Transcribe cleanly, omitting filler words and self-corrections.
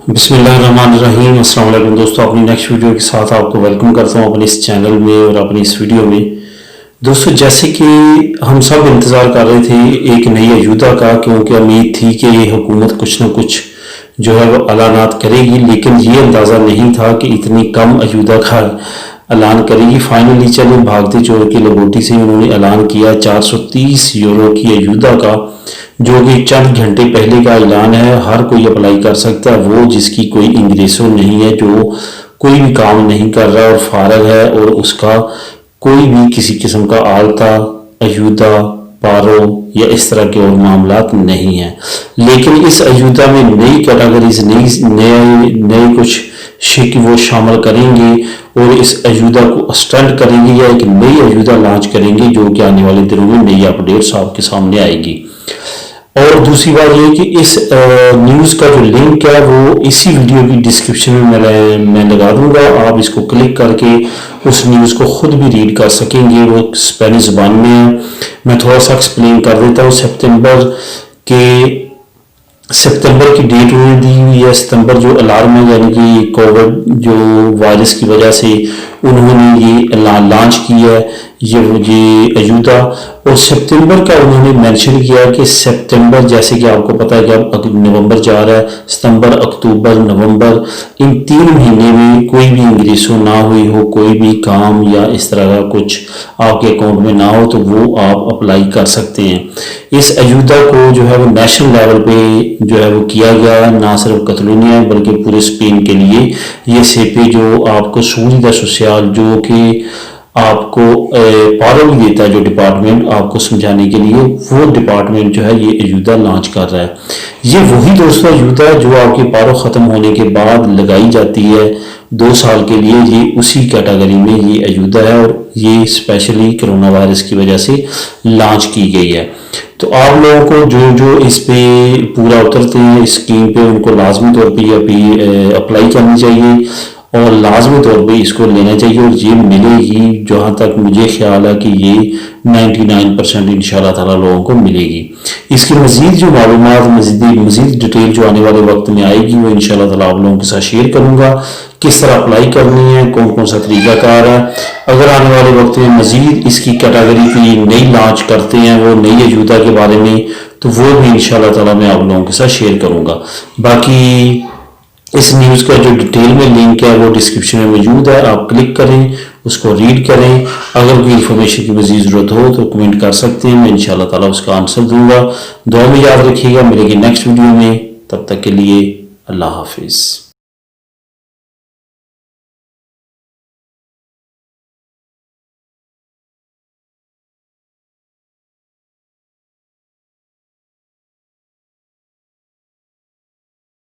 बिस्मिल्लाहिर्रहमानिर्रहीम। अस्सलाम वालेकुम दोस्तों, अपनी नेक्स्ट वीडियो के साथ आपको वेलकम करता हूँ अपने इस चैनल में और अपनी इस वीडियो में। दोस्तों, जैसे कि हम सब इंतज़ार कर रहे थे एक नई अयूदा का, क्योंकि उम्मीद थी कि ये हुकूमत कुछ ना कुछ जो है वो ऐलानात करेगी, लेकिन ये अंदाज़ा नहीं था कि इतनी कम अयूदा का ऐलान करेगी। फाइनली चले भागते चोर की लंगोटी से उन्होंने ऐलान किया 430 यूरो की अयूदा का, जो कि चंद घंटे पहले का ऐलान है। हर कोई अप्लाई कर सकता है, वो जिसकी कोई इंग्रेसो नहीं है, जो कोई भी काम नहीं कर रहा और फारग है, और उसका कोई भी किसी किस्म का आलता, अयूदा, पारो या इस तरह के और मामलात नहीं हैं। लेकिन इस अयूदा में नई कैटेगरीज, नए कुछ शिक वो शामिल करेंगे और इस अयूदा को एक्सटेंड करेंगे या एक नई अयूदा लॉन्च करेंगे, जो कि आने वाले दिनों में नई अपडेट्स आपके सामने आएगी। और दूसरी बात ये कि इस न्यूज़ का जो लिंक है वो इसी वीडियो की डिस्क्रिप्शन में मैं लगा दूंगा। आप इसको क्लिक करके उस न्यूज़ को खुद भी रीड कर सकेंगे। वो स्पेनिश ज़बान में है। मैं थोड़ा सा एक्सप्लेन कर देता हूँ। सितंबर की डेट उन्होंने दी हुई है। सितंबर जो अलार्म है, यानी कि कोविड जो वायरस की वजह से उन्होंने ये लॉन्च की है ये अयूदा। और सितंबर का उन्होंने मेंशन किया कि सितंबर, जैसे कि आपको पता है कि अब नवंबर जा रहा है, सितंबर, अक्टूबर, नवंबर, इन 3 महीने में कोई भी इंग्रेसो ना हुई हो, कोई भी काम या इस तरह का कुछ आपके अकाउंट में ना हो, तो वो आप अप्लाई कर सकते हैं। इस अयूदा को जो है वो नेशनल लेवल पे जो है वो किया गया है, ना सिर्फ कतलोनिया बल्कि पूरे स्पेन के लिए। ये सेपे जो आपको सुविधा सोशल, जो कि आपको पारो भी देता है, जो डिपार्टमेंट आपको समझाने के लिए, वो डिपार्टमेंट जो है ये अयूदा लॉन्च कर रहा है। ये वही दोस्तों अयूदा है जो आपकी पारो ख़त्म होने के बाद लगाई जाती है 2 साल के लिए। ये उसी कैटेगरी में ये अयूदा है और ये स्पेशली कोरोना वायरस की वजह से लॉन्च की गई है। तो आप लोगों को जो इस पे पूरा उतरते हैं इस स्कीम पे, उनको लाजमी तौर पे ये अप्लाई करनी चाहिए और लाजमी तौर पे इसको लेना चाहिए। और ये मिलेगी, जहाँ तक मुझे ख्याल है कि ये 99% इंशाल्लाह ताला लोगों को मिलेगी। इसकी मज़ीद जो मालूमात, मज़ीद डिटेल जो आने वाले वक्त में आएगी, वो इंशाल्लाह ताला आप लोगों के साथ शेयर करूँगा। किस तरह अप्लाई करनी है, कौन कौन सा तरीक़ाकार है। अगर आने वाले वक्त में मज़ीद इसकी कैटेगरी की नई लॉन्च करते हैं, वो नई अयूदा के बारे में, तो वो भी इंशाल्लाह ताला मैं आप लोगों के साथ शेयर करूँगा। बाकी इस न्यूज़ का जो डिटेल में लिंक है वो डिस्क्रिप्शन में मौजूद है। आप क्लिक करें, उसको रीड करें। अगर कोई इन्फॉर्मेशन की मज़ीद ज़रूरत हो तो कमेंट कर सकते हैं, मैं इंशाल्लाह ताला उसका आंसर दूंगा। दुआ में याद रखिएगा। मिलेगी नेक्स्ट वीडियो में, तब तक के लिए अल्लाह हाफिज़।